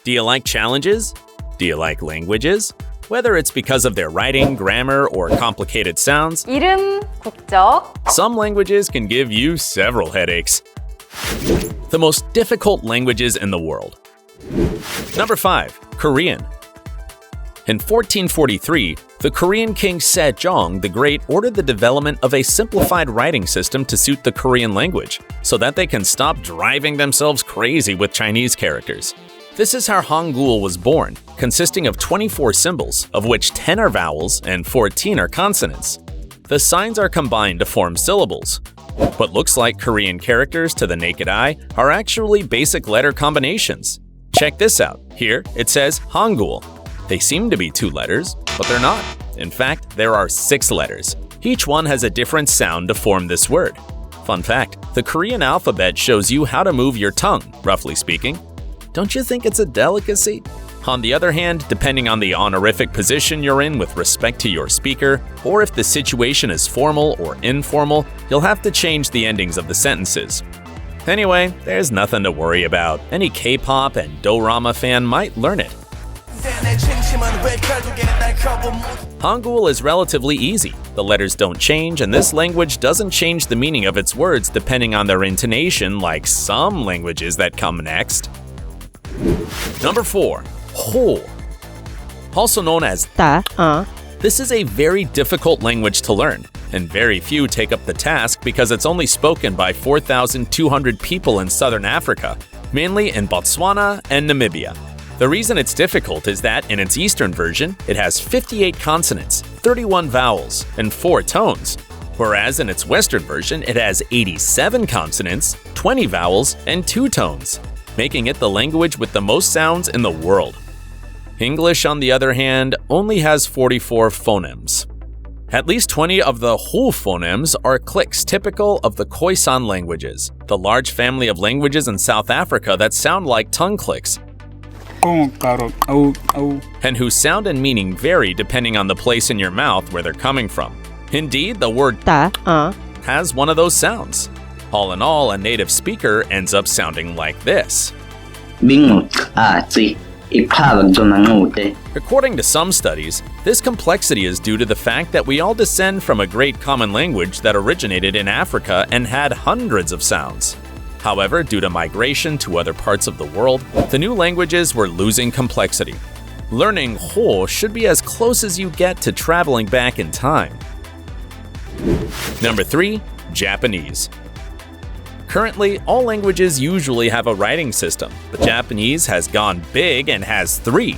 Do you like challenges? Do you like languages? Whether it's because of their writing, grammar, or complicated sounds, 이름, 국적, some languages can give you several headaches. The most difficult languages in the world. Number 5. Korean. In 1443, the Korean king Sejong the Great ordered the development of a simplified writing system to suit the Korean language, so that they can stop driving themselves crazy with Chinese characters. This is how Hangul was born, consisting of 24 symbols, of which 10 are vowels and 14 are consonants. The signs are combined to form syllables. What looks like Korean characters to the naked eye are actually basic letter combinations. Check this out. Here, it says Hangul. They seem to be 2 letters, but they're not. In fact, there are 6 letters. Each one has a different sound to form this word. Fun fact, the Korean alphabet shows you how to move your tongue, roughly speaking. Don't you think it's a delicacy? On the other hand, depending on the honorific position you're in with respect to your speaker, or if the situation is formal or informal, you'll have to change the endings of the sentences. Anyway, there's nothing to worry about. Any K-pop and dorama fan might learn it. Hangul is relatively easy. The letters don't change, and this language doesn't change the meaning of its words depending on their intonation like some languages that come next. Number 4. Ho. Also known as Ta, This is a very difficult language to learn, and very few take up the task because it's only spoken by 4,200 people in southern Africa, mainly in Botswana and Namibia. The reason it's difficult is that in its eastern version, it has 58 consonants, 31 vowels, and 4 tones, whereas in its western version, it has 87 consonants, 20 vowels, and 2 tones, making it the language with the most sounds in the world. English, on the other hand, only has 44 phonemes. At least 20 of the Ho phonemes are clicks typical of the Khoisan languages, the large family of languages in South Africa that sound like tongue clicks, and whose sound and meaning vary depending on the place in your mouth where they're coming from. Indeed, the word ta, has one of those sounds. All in all, a native speaker ends up sounding like this. According to some studies, this complexity is due to the fact that we all descend from a great common language that originated in Africa and had hundreds of sounds. However, due to migration to other parts of the world, the new languages were losing complexity. Learning Ho should be as close as you get to traveling back in time. Number 3. Japanese. Currently, all languages usually have a writing system, but Japanese has gone big and has 3: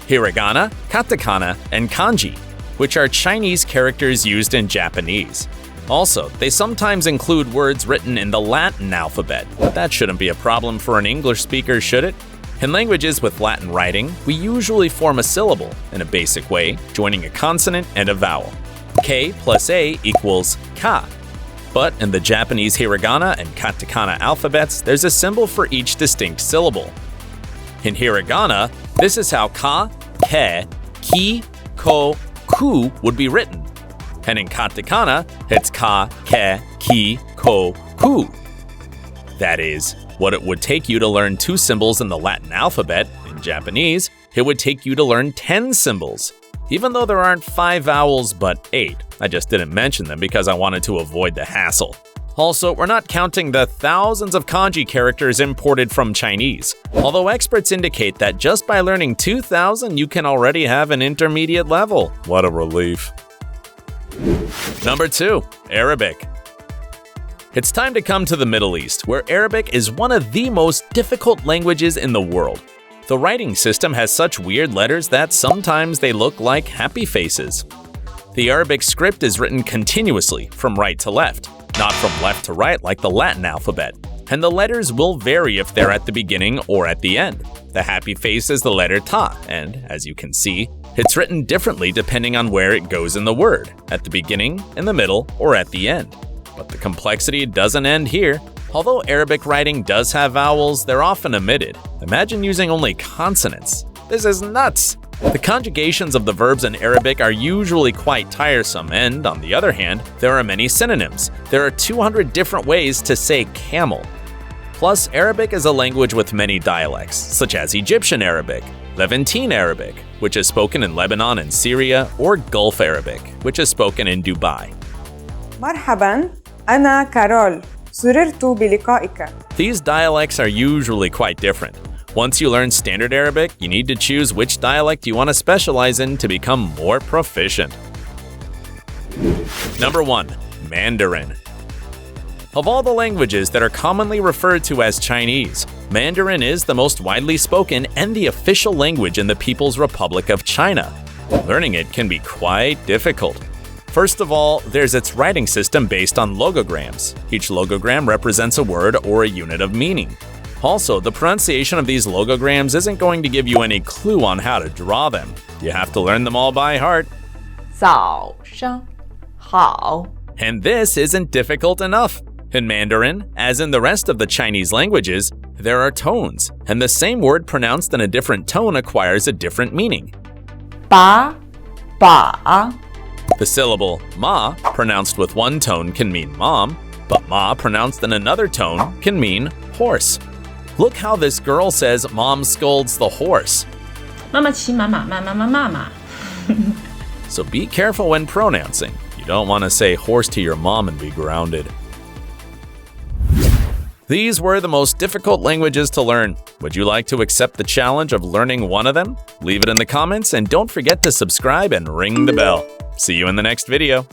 hiragana, katakana, and kanji, which are Chinese characters used in Japanese. Also, they sometimes include words written in the Latin alphabet, but that shouldn't be a problem for an English speaker, should it? In languages with Latin writing, we usually form a syllable in a basic way, joining a consonant and a vowel. K plus A equals ka. But in the Japanese hiragana and katakana alphabets, there's a symbol for each distinct syllable. In hiragana, this is how ka, ke, ki, ko, ku would be written. And in katakana, it's ka, ke, ki, ko, ku. That is, what it would take you to learn 2 symbols in the Latin alphabet, in Japanese, it would take you to learn 10 symbols. Even though there aren't 5 vowels but 8. I just didn't mention them because I wanted to avoid the hassle. Also, we're not counting the thousands of kanji characters imported from Chinese, although experts indicate that just by learning 2,000 you can already have an intermediate level. What a relief. Number 2. Arabic. It's time to come to the Middle East, where Arabic is one of the most difficult languages in the world. The writing system has such weird letters that sometimes they look like happy faces. The Arabic script is written continuously from right to left, not from left to right like the Latin alphabet, and the letters will vary if they're at the beginning or at the end. The happy face is the letter ta, and as you can see, it's written differently depending on where it goes in the word, at the beginning, in the middle, or at the end. But the complexity doesn't end here. Although Arabic writing does have vowels, they're often omitted. Imagine using only consonants. This is nuts! The conjugations of the verbs in Arabic are usually quite tiresome, and on the other hand, there are many synonyms. There are 200 different ways to say camel. Plus, Arabic is a language with many dialects, such as Egyptian Arabic, Levantine Arabic, which is spoken in Lebanon and Syria, or Gulf Arabic, which is spoken in Dubai. مرحباً، أنا كارول. سررت بلقائك. These dialects are usually quite different. Once you learn Standard Arabic, you need to choose which dialect you want to specialize in to become more proficient. Number 1. Mandarin. Of all the languages that are commonly referred to as Chinese, Mandarin is the most widely spoken and the official language in the People's Republic of China. Learning it can be quite difficult. First of all, there's its writing system based on logograms. Each logogram represents a word or a unit of meaning. Also, the pronunciation of these logograms isn't going to give you any clue on how to draw them. You have to learn them all by heart. 早上好 And this isn't difficult enough. In Mandarin, as in the rest of the Chinese languages, there are tones, and the same word pronounced in a different tone acquires a different meaning. 把 The syllable ma, pronounced with one tone, can mean mom, but ma, pronounced in another tone, can mean horse. Look how this girl says mom scolds the horse. 妈妈骑马马，妈妈妈妈马。 So be careful when pronouncing. You don't want to say horse to your mom and be grounded. These were the most difficult languages to learn. Would you like to accept the challenge of learning one of them? Leave it in the comments and don't forget to subscribe and ring the bell. See you in the next video.